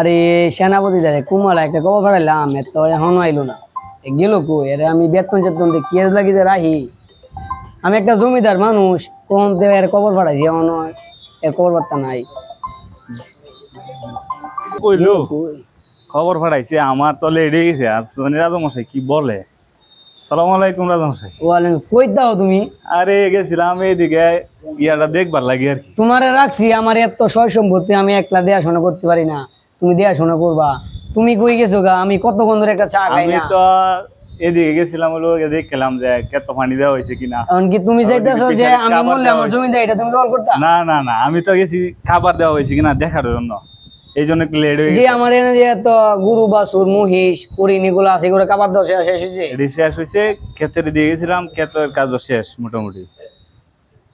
আরে সেনাপতি দাঁড়ে কুমালা একটা কবা ফাড়াইলাম এত এখনো আইলো না গেল কই আরে আমি বেতন চেতন দিয়ে কি লাগি যে রাহি আমি একটা জমিদার মানুষ কোন দেবের কবর ফাড়াইছি এখনো এর কবর বার্তা নাই কইলো গেলো কই খবর পাঠাইছে আমার তো লেডে গেছে আজ রাজামশাই কি বলে? সালাম আলাইকুম রাজামশাই। ওয়ালেন কই দাও তুমি আরে গেছিলাম এইদিকে ইয়াটা দেখবার লাগি আর কি। তোমারে রাখছি আমার এত সয় সম্পত্তি আমি একলা দেখাশোনা করতে পারি না তুমি দেখাশোনা করবা তুমি কই গেছো গা আমি কতক্ষণ ধরে একটা চা খাই আমি না তো এদিকে গেছিলাম হলো দেখলাম যে কত পানি দেওয়া হয়েছে কিনা। এমনকি তুমি চাইতেছো যে আমি বললে আমার জমি দেয় এটা তুমি দল করতা না না না আমি তো গেছি খাবার দেওয়া হয়েছে কিনা দেখার জন্য, এই জন্য একটু লেট হয়ে যে গেছে। আমার এনে যে এত গরু বাছুর মহিষ হরিণ এগুলো আছে এগুলো কাবার দেওয়া শেষ হয়েছে এটি শেষ হয়েছে, ক্ষেতের দিয়ে গেছিলাম, ক্ষেতের কাজও শেষ মোটামুটি।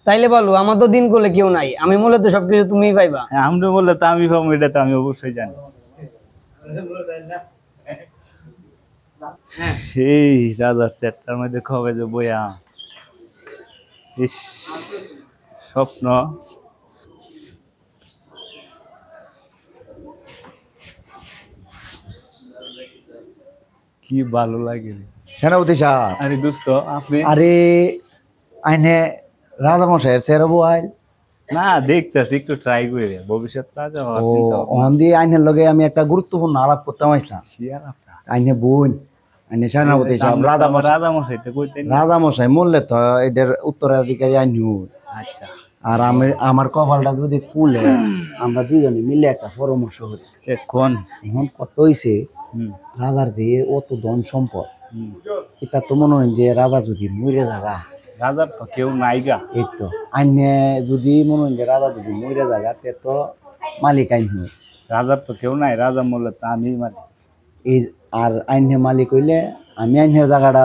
তাইলে বলো আমার তো দিন করলে কেউ নাই আমি মূলত সবকিছু তুমিই পাইবা হ্যাঁ, আমি তো বললে তো আমি পাবো এটা তো আমি অবশ্যই জানি। সেই রাজার সেটটার মধ্যে কবে যে বইয়া ইস স্বপ্ন। কি ভালো লাগে রে। সেনাপতি সাহেব আরে দোস্ত আপনি আরে আইনে রাজামশাইয়ের সেরবো আইল না দেখতেছি একটু ট্রাই করে ভবিষ্যৎ রাজা হওয়ার ও চিন্তা ভাবনা। অন দিয়ে আইনের লগে আমি একটা গুরুত্বপূর্ণ আলাপ করতাম আসলাম। কি আর আপনার? আইনে বোন আইনে সেনাপতি সাহেব রাজামশাই তো কইতেন। রাজামশাই মরলে তো এটার উত্তরাধিকারী আইন আচ্ছা আর আমি আমার কপালটা যদি কুলে আমরা দুজনে মিলে একটা পরামর্শ করি। এখন এখন কত হইছে হুম রাজার দিয়ে অত ধন সম্পদ হুম এটা তো মনে হয় যে রাজা যদি মরে জাগা রাজার তো কেউ নাই গা। এই তো আইনে যদি মনে হয় যে রাজা যদি মরে জাগা তে তো মালিক আইন হয় রাজার তো কেউ নাই, রাজা মরলে তো আমি মানে এই আর আইনে মালিক হইলে আমি আইনের জায়গাটা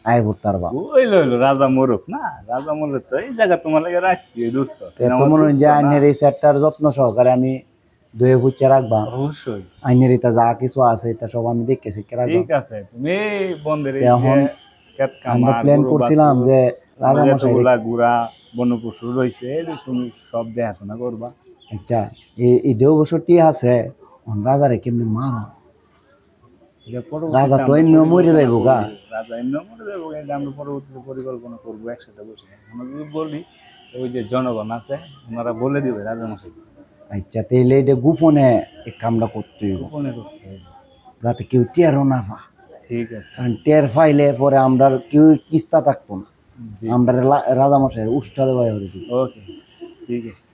আয় করতে পারবা। ওইলো হইলো রাজা মরুক না, রাজা মরলে তো এই জায়গা তোমার লাগে রাখছি দোস্ত। তো মনে হয় যে আইনের এই সেটটার যত্ন সহকারে আমি ধুয়ে ফুচে রাখবা। অবশ্যই আইনের এটা যা কিছু আছে এটা সব আমি দেখে শিখে রাখবা। ঠিক আছে, তুমি বন্ধের এই এখন যে ক্ষেত আমরা খামার প্ল্যান গরু করছিলাম বাছুর, যে রাজামশাই যতগুলা গুড়া বনপশু রয়েছে এই তুমি সব দেখাশোনা করবা। আচ্ছা এই দেহ বছরটি আছে রাজারে কেমনি মারো এটা পরবর্তীতে রাজা তো আমরা এমনি মরে যাইব গা। রাজা এমনি মরে যাবো, এটা আমরা পরবর্তীতে পরিকল্পনা করবো একসাথে বসে। আমরা যদি বলি ওই যে জনগণ আছে ওনারা বলে দিবে রাজামশাই আচ্ছা তাইলে এটা গোপনে এই কামটা করতে হইব গোপনে করতে হবে। যাতে কেউ টেরও না পা, ঠিক আছে কারণ টের পাইলে পরে আমরা কেউ কিস্তা থাকবো না, জি, আমরা রাজামশাইয়ের উষ্ঠা দেওয়া হয়ে দিব। ওকে ঠিক আছে।